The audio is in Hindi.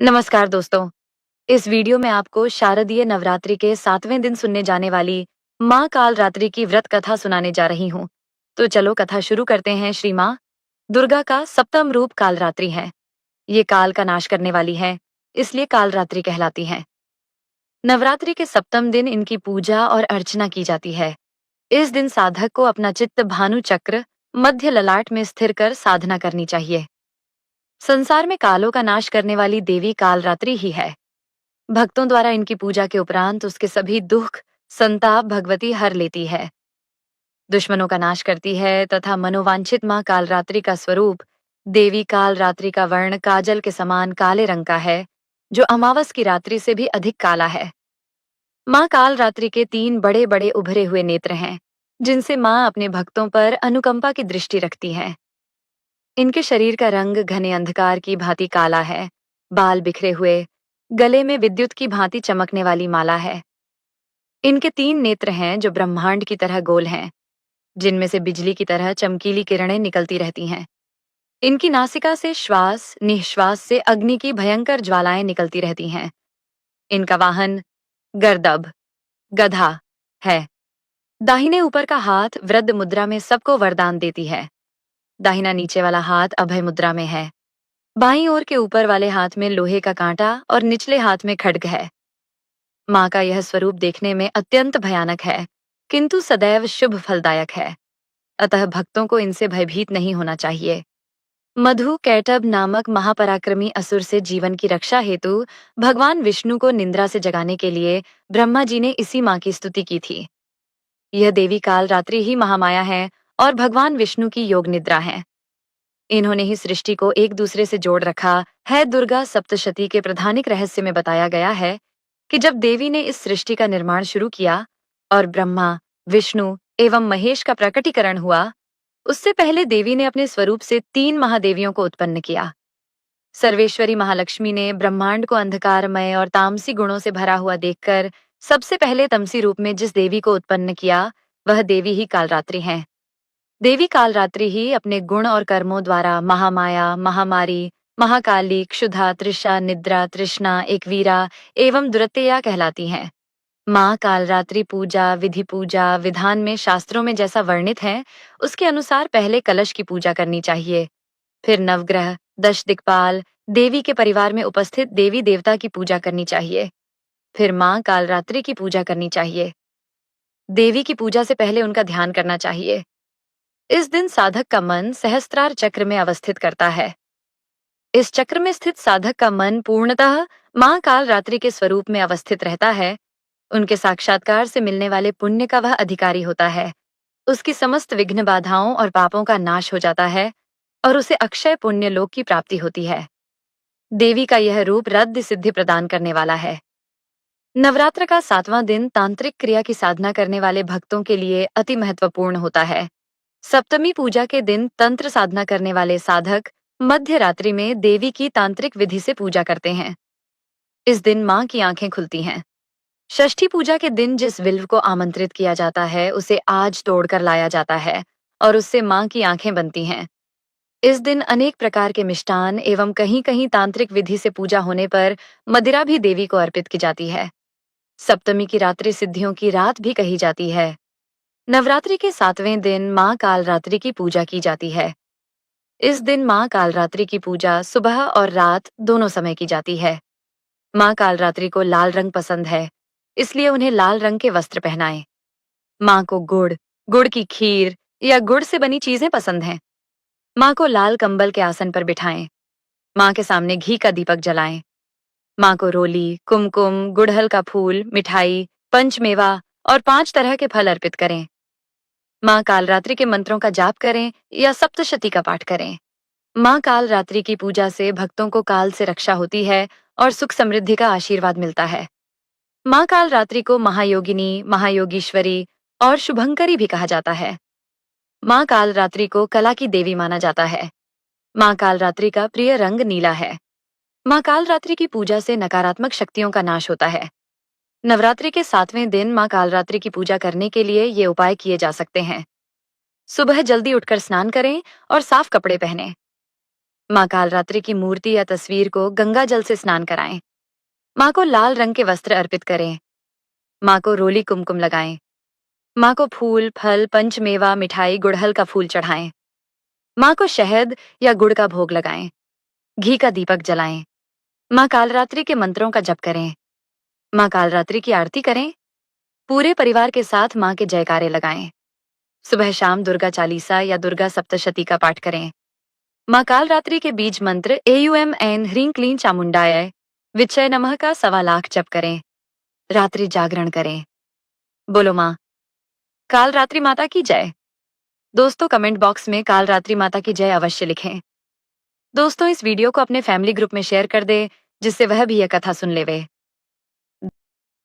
नमस्कार दोस्तों। इस वीडियो में आपको शारदीय नवरात्रि के 7वें दिन सुनने जाने वाली माँ कालरात्रि की व्रत कथा सुनाने जा रही हूँ। तो चलो कथा शुरू करते हैं। श्री माँ दुर्गा का सप्तम रूप कालरात्रि है। ये काल का नाश करने वाली है, इसलिए कालरात्रि कहलाती है। नवरात्रि के सप्तम दिन इनकी पूजा और अर्चना की जाती है। इस दिन साधक को अपना चित्त भानु चक्र मध्य ललाट में स्थिर कर साधना करनी चाहिए। संसार में कालों का नाश करने वाली देवी कालरात्रि ही है। भक्तों द्वारा इनकी पूजा के उपरांत उसके सभी दुख संताप भगवती हर लेती है, दुश्मनों का नाश करती है तथा मनोवांछित माँ कालरात्रि का स्वरूप देवी कालरात्रि का वर्ण काजल के समान काले रंग का है, जो अमावस की रात्रि से भी अधिक काला है। माँ कालरात्रि के 3 बड़े बड़े उभरे हुए नेत्र हैं, जिनसे माँ अपने भक्तों पर अनुकंपा की दृष्टि रखती है। इनके शरीर का रंग घने अंधकार की भांति काला है, बाल बिखरे हुए, गले में विद्युत की भांति चमकने वाली माला है। इनके 3 नेत्र हैं जो ब्रह्मांड की तरह गोल हैं, जिनमें से बिजली की तरह चमकीली किरणें निकलती रहती हैं। इनकी नासिका से श्वास निश्वास से अग्नि की भयंकर ज्वालाएं निकलती रहती हैं। इनका वाहन गर्दभ गधा है। दाहिने ऊपर का हाथ वृद्ध मुद्रा में सबको वरदान देती है। दाहिना नीचे वाला हाथ अभय मुद्रा में है। बाईं ओर के ऊपर वाले हाथ में लोहे का कांटा और निचले हाथ में खड्ग है। माँ का यह स्वरूप देखने में अत्यंत भयानक है, किंतु सदैव शुभ फलदायक है। अतः भक्तों को इनसे भयभीत नहीं होना चाहिए। मधु कैटभ नामक महापराक्रमी असुर से जीवन की रक्षा हेतु भगवान विष्णु को निंद्रा से जगाने के लिए ब्रह्मा जी ने इसी माँ की स्तुति की थी। यह देवी कालरात्रि ही महामाया है और भगवान विष्णु की योग निद्रा है। इन्होंने ही सृष्टि को एक दूसरे से जोड़ रखा है। दुर्गा सप्तशती के प्रधानिक रहस्य में बताया गया है कि जब देवी ने इस सृष्टि का निर्माण शुरू किया और ब्रह्मा विष्णु एवं महेश का प्रकटीकरण हुआ, उससे पहले देवी ने अपने स्वरूप से 3 महादेवियों को उत्पन्न किया। सर्वेश्वरी महालक्ष्मी ने ब्रह्मांड को अंधकारमय और तामसी गुणों से भरा हुआ देखकर सबसे पहले तमसी रूप में जिस देवी को उत्पन्न किया, वह देवी ही कालरात्रि है। देवी कालरात्रि ही अपने गुण और कर्मों द्वारा महामाया महामारी महाकाली क्षुधा तृषा निद्रा तृष्णा एकवीरा एवं दुरत्यया कहलाती हैं। माँ कालरात्रि पूजा विधि पूजा विधान में शास्त्रों में जैसा वर्णित है, उसके अनुसार पहले कलश की पूजा करनी चाहिए, फिर नवग्रह 10 दिक्पाल देवी के परिवार में उपस्थित देवी देवता की पूजा करनी चाहिए, फिर माँ कालरात्रि की पूजा करनी चाहिए। देवी की पूजा से पहले उनका ध्यान करना चाहिए। इस दिन साधक का मन सहस्त्रार चक्र में अवस्थित करता है। इस चक्र में स्थित साधक का मन पूर्णतः माँ कालरात्रि के स्वरूप में अवस्थित रहता है। उनके साक्षात्कार से मिलने वाले पुण्य का वह अधिकारी होता है। उसकी समस्त विघ्न बाधाओं और पापों का नाश हो जाता है और उसे अक्षय पुण्य लोक की प्राप्ति होती है। देवी का यह रूप रद्द सिद्धि प्रदान करने वाला है। नवरात्र का 7वां दिन तांत्रिक क्रिया की साधना करने वाले भक्तों के लिए अति महत्वपूर्ण होता है। सप्तमी पूजा के दिन तंत्र साधना करने वाले साधक मध्य रात्रि में देवी की तांत्रिक विधि से पूजा करते हैं। इस दिन माँ की आंखें खुलती हैं। षष्ठी पूजा के दिन जिस विल्व को आमंत्रित किया जाता है, उसे आज तोड़कर लाया जाता है और उससे माँ की आंखें बनती हैं। इस दिन अनेक प्रकार के मिष्टान एवं कहीं कहीं तांत्रिक विधि से पूजा होने पर मदिरा भी देवी को अर्पित की जाती है। सप्तमी की रात्रि सिद्धियों की रात भी कही जाती है। नवरात्रि के 7वें दिन माँ कालरात्रि की पूजा की जाती है। इस दिन माँ कालरात्रि की पूजा सुबह और रात दोनों समय की जाती है। माँ कालरात्रि को लाल रंग पसंद है, इसलिए उन्हें लाल रंग के वस्त्र पहनाएं। माँ को गुड़ गुड़ की खीर या गुड़ से बनी चीजें पसंद हैं। माँ को लाल कंबल के आसन पर बिठाएं। माँ के सामने घी का दीपक जलाएं। माँ को रोली कुमकुम गुड़हल का फूल मिठाई पंचमेवा और 5 तरह के फल अर्पित करें। माँ कालरात्रि के मंत्रों का जाप करें या सप्तशती का पाठ करें। माँ कालरात्रि की पूजा से भक्तों को काल से रक्षा होती है और सुख समृद्धि का आशीर्वाद मिलता है। माँ कालरात्रि को महायोगिनी महायोगीश्वरी और शुभंकरी भी कहा जाता है। माँ कालरात्रि को कला की देवी माना जाता है। माँ कालरात्रि का प्रिय रंग नीला है। माँ कालरात्रि की पूजा से नकारात्मक शक्तियों का नाश होता है। नवरात्रि के 7वें दिन माँ कालरात्रि की पूजा करने के लिए ये उपाय किए जा सकते हैं। सुबह जल्दी उठकर स्नान करें और साफ कपड़े पहनें। माँ कालरात्रि की मूर्ति या तस्वीर को गंगा जल से स्नान कराएं। माँ को लाल रंग के वस्त्र अर्पित करें। माँ को रोली कुमकुम लगाएं। माँ को फूल, फल, पंचमेवा, मिठाई, गुड़हल का फूल चढ़ाएं। माँ को शहद या गुड़ का भोग लगाएं। घी का दीपक जलाएं। माँ कालरात्रि के मंत्रों का जप करें। माँ कालरात्रि की आरती करें। पूरे परिवार के साथ माँ के जयकारे लगाएं। सुबह शाम दुर्गा चालीसा या दुर्गा सप्तशती का पाठ करें। माँ कालरात्रि के बीज मंत्र एयूएम एन ह्रीं क्लीं चामुंडाय विचय नमः का 1.25 लाख जप करें। रात्रि जागरण करें। बोलो माँ कालरात्रि माता की जय। दोस्तों, कमेंट बॉक्स में कालरात्रि माता की जय अवश्य लिखें। दोस्तों, इस वीडियो को अपने फैमिली ग्रुप में शेयर कर दे, जिससे वह भी यह कथा सुन लेवे।